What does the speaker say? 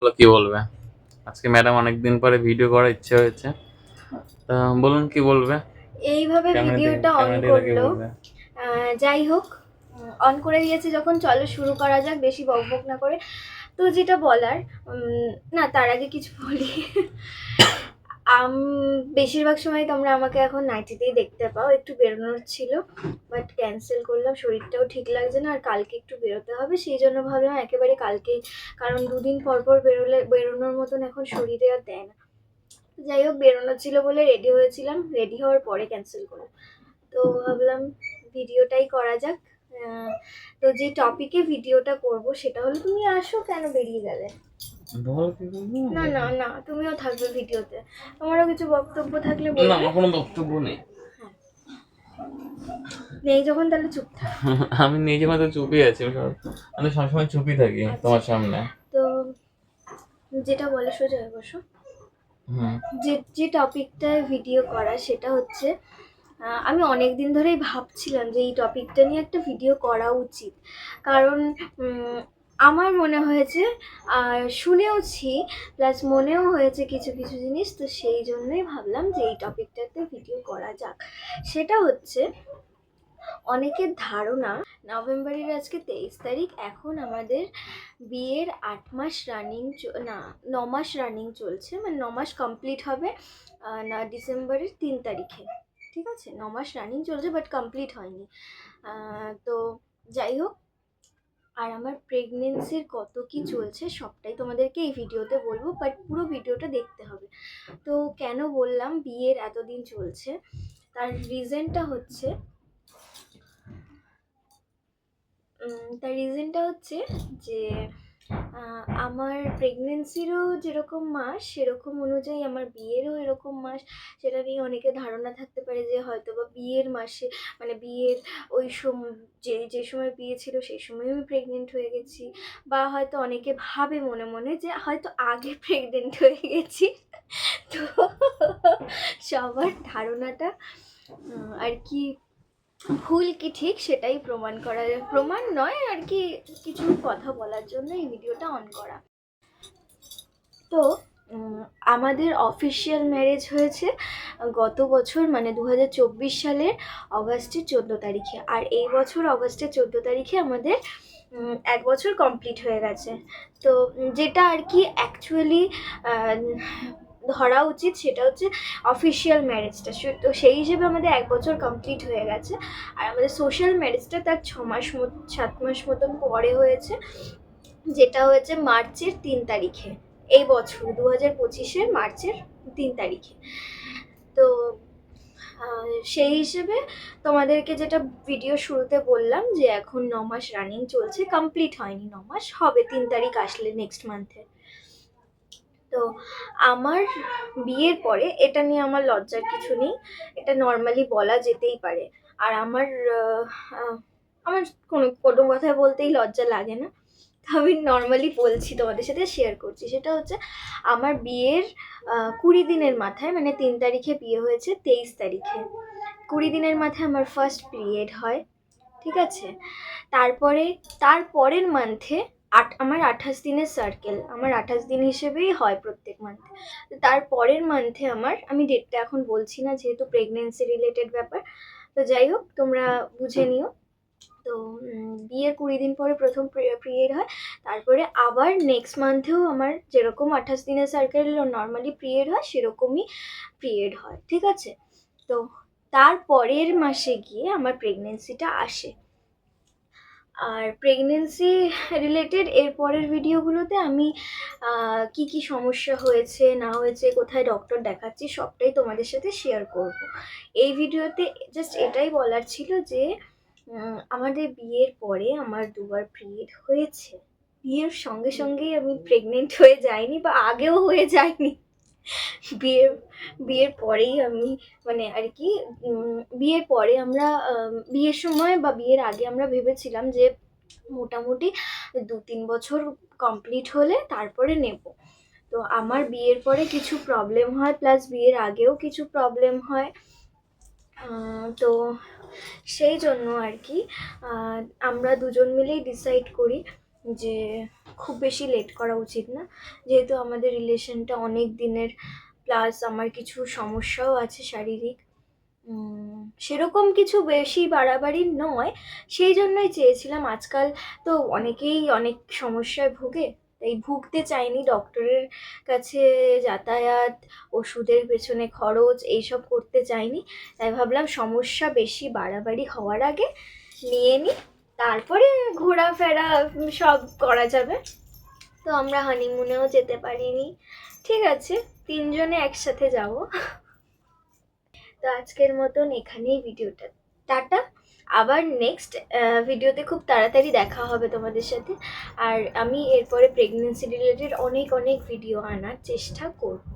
কি বলবে? আজকে ম্যাডাম অনেকদিন পরে ভিডিও করার ইচ্ছে হয়েছে। তা বলুন কি বলবে? এইভাবে ভিডিওটা অন করলো। যাই হোক, অন করে দিয়েছে যখন, চলো শুরু করা যাক বেশি বকবক না করে। তো যেটা বলার, না তার আগে কিছু বলি। আম বেশিরভাগ সময় তোমরা আমাকে এখন নাইটিতেই দেখতে পাও। একটু বেরোনোর ছিল, বাট ক্যান্সেল করলাম, শরীরটাও ঠিক লাগছে না, আর কালকে একটু বেরোতে হবে, সেই জন্য ভাবলাম একেবারে কালকেই, কারণ দুদিন পর পর বেরোনোর মতন এখন শরীরে আর দেয় না। যাই হোক, বেরোনো ছিল বলে রেডি হয়েছিলাম, রেডি হওয়ার পরে ক্যান্সেল করলাম। তো ভাবলাম ভিডিওটাই করা যাক। তো যে টপিকে ভিডিওটা করব সেটা হলো, তুমি আসো, কেন বেরিয়ে গেলে? না না না, তুমিও থাকবে ভিডিওতে, তোমারও কিছু বক্তব্য থাকলে না, বলবে। আমার কোনো বক্তব্য নেই। নেই যখন, তাহলে চুপ থাক। আমি নিজে মাত্র চুপই আছি। আমি সবসময় চুপই থাকি তোমার সামনে। তো যেটা বলে, সোজা হয়ে বসো। যে যে টপিকটায় ভিডিও করা সেটা হচ্ছে, আমি অনেক দিন ধরেই ভাবছিলাম যে এই টপিকটা নিয়ে একটা ভিডিও করা উচিত। কারণ আমার মনে হয়েছে, শুনেওছি, প্লাস মনেও হয়েছে কিছু কিছু জিনিস, তো সেই জন্যই ভাবলাম যে এই টপিকটাতে ভিডিও করা যাক। সেটা হচ্ছে, অনেকের ধারণা নভেম্বরের আজকে 23 তারিখ, এখন আমাদের বিয়ের 8 মাস রানিং, না 9 মাস রানিং চলছে, মানে 9 মাস কমপ্লিট হবে না ডিসেম্বরের 3 তারিখে। ঠিক আছে, 9 মাস রানিং চলছে, বাট কমপ্লিট হয়নি। তো যাই হোক, আর আমার প্রেগনেন্সির কত কি চলছে সবটাই তোমাদেরকে এই ভিডিওতে বলবো, বাট পুরো ভিডিওটা দেখতে হবে। তো কেন বললাম বিয়ের এতদিন চলছে, তার রিজনটা হচ্ছে, যে আমার প্রেগনেন্সিরও যেরকম মাস সেরকম অনুযায়ী আমার বিয়েরও এরকম মাস। সেটা নিয়ে অনেকের ধারণা থাকতে পারে যে হয়তো বা বিয়ের মাসে, মানে বিয়ের ওই যে যে সময় বিয়ে ছিল সেই সময় আমি প্রেগনেন্ট হয়ে গেছি, বা হয়তো অনেকে ভাবে মনে মনে যে হয়তো আগে প্রেগনেন্ট হয়ে গেছি। তো সবার ধারণাটা আর কি ভুল কি ঠিক সেটাই প্রমাণ করা যায়, প্রমাণ নয় আর কি, কিছু কথা বলার জন্য এই ভিডিওটা অন করা। তো আমাদের অফিসিয়াল ম্যারেজ হয়েছে গত বছর, মানে 2024 সালের অগাস্টের 14 তারিখে, আর এই বছর অগাস্টের 14 তারিখে আমাদের 1 বছর কমপ্লিট হয়ে গেছে। তো যেটা আর কি অ্যাকচুয়ালি ধরা উচিত সেটা হচ্ছে অফিসিয়াল ম্যারেজটা, তো সেই হিসেবে আমাদের 1 বছর কমপ্লিট হয়ে গেছে। আর আমাদের সোশ্যাল ম্যারেজটা তার 7 মাস মতন পরে হয়েছে, যেটা হয়েছে মার্চের 3 তারিখে, এই বছর 2025-এর মার্চের 3 তারিখে। তো সেই হিসেবে তোমাদেরকে যেটা ভিডিও শুরুতে বললাম, যে এখন 9 মাস রানিং চলছে, কমপ্লিট হয়নি, 9 মাস হবে 3 তারিখ আসলে নেক্সট মান্থে। তো আমার বিয়ের পরে, এটা নিয়ে আমার লজ্জার কিছু নেই, এটা নর্মালি বলা যেতেই পারে। আর আমার আমার কোনো কোনো কথায় বলতেই লজ্জা লাগে না, আমি নর্মালি বলছি, তোমাদের সাথে শেয়ার করছি। সেটা হচ্ছে, আমার বিয়ের 20 দিনের মাথায়, মানে 3 তারিখে বিয়ে হয়েছে, 23 তারিখে 20 দিনের মাথায় আমার ফার্স্ট পিরিয়ড হয়। ঠিক আছে, তারপরে তারপরের মান্থে আমার 28 দিনের সার্কেল, আমার 28 দিন হিসেবেই হয় প্রত্যেক মান্থে। তারপরের মান্থে আমি ডেটটা এখন বলছি না, যেহেতু প্রেগনেন্সি রিলেটেড ব্যাপার। তো যাই হোক, তোমরা বুঝে নিও। তো বিয়ের 20 দিন পরে প্রথম পিরিয়ড হয়, তারপরে আবার নেক্সট মান্থেও আমার যেরকম 28 দিনের সার্কেল নর্মালি পিরিয়ড হয় সেরকমই পিরিয়ড হয়। ঠিক আছে, তো তারপরের মাসে গিয়ে আমার প্রেগনেন্সিটা আসে। আর প্রেগনেন্সি রিলেটেড এর পরের ভিডিওগুলোতে আমি কি কি সমস্যা হয়েছে না হয়েছে, কোথায় ডক্টর দেখাচ্ছি, সবটাই তোমাদের সাথে শেয়ার করব। এই ভিডিওতে জাস্ট এটাই বলার ছিল যে আমাদের বিয়ের পরে আমার 2বার পিরিয়ড হয়েছে। বিয়ের সঙ্গে সঙ্গেই আমি প্রেগনেন্ট হয়ে যাইনি, বা আগেও হয়ে যাইনি, বিয়ের বিয়ের পরেই আমি, মানে আর কি, বিয়ের পরে আমরা, বিয়ের সময় বা বিয়ের আগে আমরা ভেবেছিলাম যে মোটামুটি 2-3 বছর কমপ্লিট হলে তারপরে নেব। তো আমার বিয়ের পরে কিছু প্রবলেম হয়, প্লাস বিয়ের আগেও কিছু প্রবলেম হয়। তো সেই জন্য আর কি আমরা দুজন মিলেই ডিসাইড করি যে খুব বেশি লেট করা উচিত না, যেহেতু আমাদের রিলেশনটা অনেক দিনের, প্লাস আমার কিছু সমস্যাও আছে শারীরিক। সেরকম কিছু বেশি বাড়াবাড়ি নয়, সেই জন্যই চেয়েছিলাম। আজকাল তো অনেকেই অনেক সমস্যায় ভোগে, তাই ভুগতে চাইনি, ডক্টরের কাছে যাতায়াত, ওষুধের পেছনে খরচ এইসব করতে চাইনি। তাই ভাবলাম সমস্যা বেশি বাড়াবাড়ি হওয়ার আগে নিয়ে নিই, তারপরে ঘোরাফেরা সব করা যাবে। তো আমরা হানিমুনেও যেতে পারিনি, ঠিক আছে, তিনজনে একসাথে যাব। তো আজকের মতন এখানেই ভিডিওটা, টাটা। আবার নেক্সট ভিডিওতে খুব তাড়াতাড়ি দেখা হবে তোমাদের সাথে। আর আমি এরপরে প্রেগনেন্সি রিলেটেড অনেক অনেক ভিডিও আনার চেষ্টা করব।